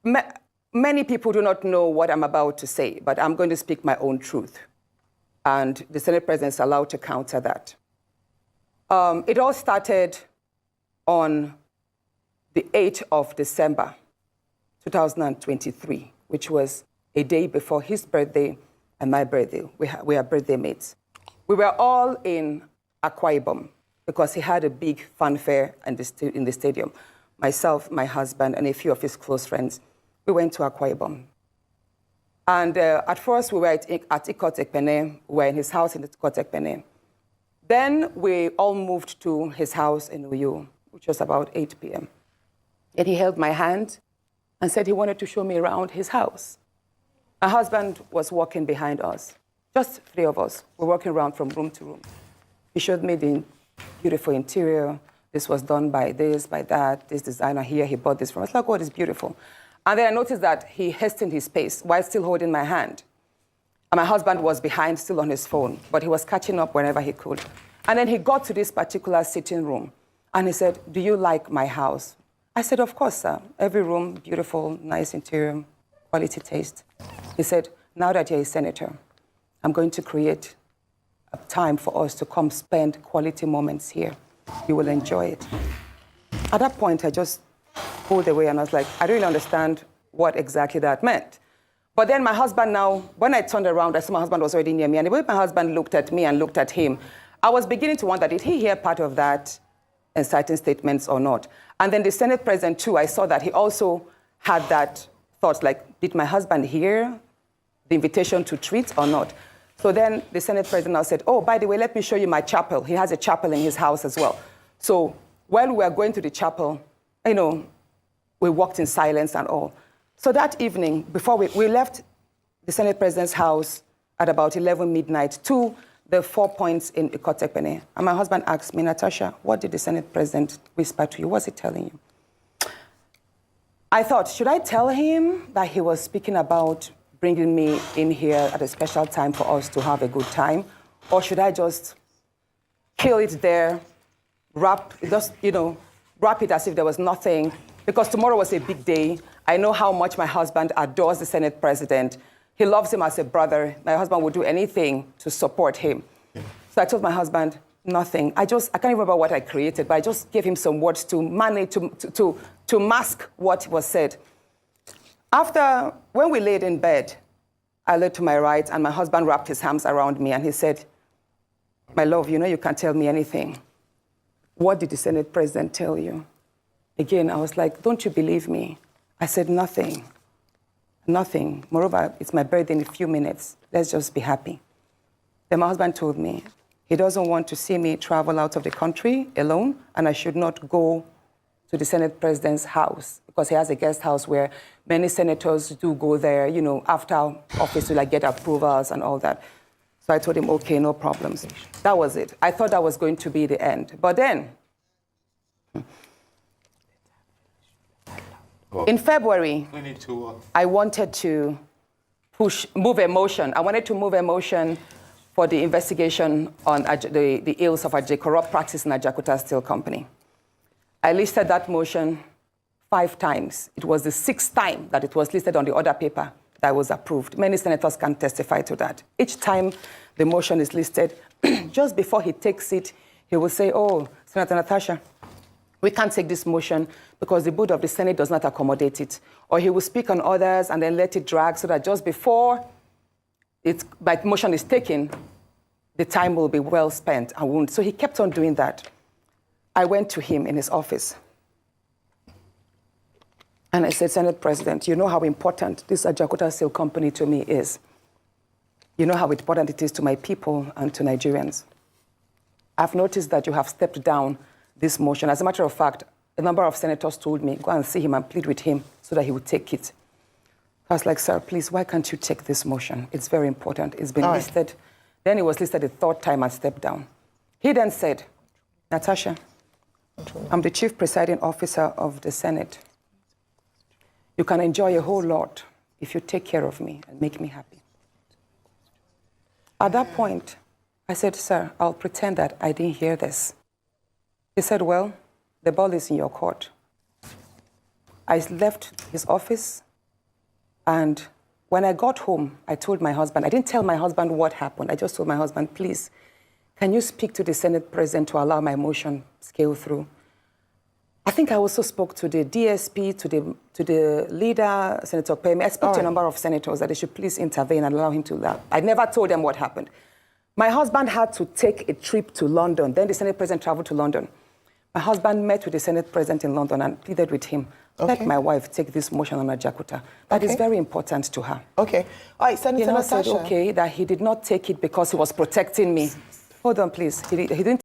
Many people do not know what I'm about to say, but I'm going to speak my own truth. And the Senate President is allowed to counter that. It all started on the 8th of December, 2023, which was a day before his birthday and my birthday. We are birthday mates. We were all in Akwa Ibom because he had a big fanfare in the stadium. Myself, my husband, and a few of his close friends, we went to Akwa Ibom. And at first, we were at Ikot Ekpene. We were in his house in Ikot Ekpene. Then we all moved to his house in Uyo, which was about 8 p.m. And he held my hand and said he wanted to show me around his house. My husband was walking behind us, just 3 of us. We're walking around from room to room. He showed me the beautiful interior. This was done by this, by that, this designer here, he bought this from us. Like, oh, it's beautiful. And then I noticed that he hastened his pace while still holding my hand. And my husband was behind, still on his phone, but he was catching up whenever he could. And then he got to this particular sitting room, and he said, "Do you like my house?" I said, "Of course, sir. Every room, beautiful, nice interior, quality taste." He said, "Now that you're a senator, I'm going to create a time for us to come spend quality moments here. You will enjoy it." At that point, I just pulled away, and I was like, I don't really understand what exactly that meant. But then my husband now, when I turned around, I saw my husband was already near me, and the way my husband looked at me and looked at him, I was beginning to wonder, did he hear part of that inciting statements or not? And then the Senate President, too, I saw that he also had that thought, like, did my husband hear the invitation to treat or not? So then the Senate President now said, "Oh, by the way, let me show you my chapel." He has a chapel in his house as well. So while we were going to the chapel, you know, we walked in silence and all. So that evening, before we left the Senate President's house at about 11 midnight to the 4 points in Ikot Ekpene. And my husband asked me, "Natasha, what did the Senate President whisper to you? What's he telling you?" I thought, should I tell him that he was speaking about bringing me in here at a special time for us to have a good time? Or should I just kill it there, wrap it as if there was nothing? Because tomorrow was a big day. I know how much my husband adores the Senate President. He loves him as a brother. My husband would do anything to support him. Yeah. So I told my husband, nothing. I can't remember what I created, but I just gave him some words to manage, to mask what was said. After, when we laid in bed, I lay to my right, and my husband wrapped his arms around me, and he said, "My love, you know you can't tell me anything. What did the Senate President tell you?" Again, I was like, "Don't you believe me?" I said, "Nothing. Nothing. Moreover, it's my birthday in a few minutes. Let's just be happy." Then my husband told me he doesn't want to see me travel out of the country alone, and I should not go to the Senate President's house because he has a guest house where many senators do go there, you know, after office to like get approvals and all that. So I told him, okay, no problems. That was it. I thought that was going to be the end. But then, in February, I wanted to move a motion. I wanted to move a motion for the investigation on the ills of corrupt practice in Ajakuta Steel Company. I listed that motion 5 times. It was the 6th time that it was listed on the order paper that was approved. Many senators can testify to that. Each time the motion is listed, just before he takes it, he will say, "Oh, Senator Natasha, we can't take this motion because the board of the Senate does not accommodate it." Or he will speak on others and then let it drag so that just before my motion is taken, the time will be well spent and won't. So he kept on doing that. I went to him in his office. And I said, "Senate President, you know how important this Ajakuta Steel Company to me is. You know how important it is to my people and to Nigerians. I've noticed that you have stepped down this motion. As a matter of fact, a number of senators told me, go and see him and plead with him so that he would take it." I was like, "Sir, please, why can't you take this motion? It's very important. It's been listed." Then it was listed a 3rd time and stepped down. He then said, "Natasha, I'm the chief presiding officer of the Senate. You can enjoy a whole lot if you take care of me and make me happy." At that point, I said, "Sir, I'll pretend that I didn't hear this." He said, "Well, the ball is in your court." I left his office And when I got home, I told my husband, I didn't tell my husband what happened. I just told my husband, please, can you speak to the Senate President to allow my motion scale through? I think I also spoke to the DSP, to the leader, Senator Pemi. I spoke to a number of senators that they should please intervene and allow him to laugh. I never told them what happened. My husband had to take a trip to London. Then the Senate President traveled to London. My husband met with the Senate President in London and pleaded with him, let my wife take this motion on Ajakuta. That is very important to her. Okay. All right, Senator Natasha. Said, okay, that he did not take it because he was protecting me. Hold on, please. He didn't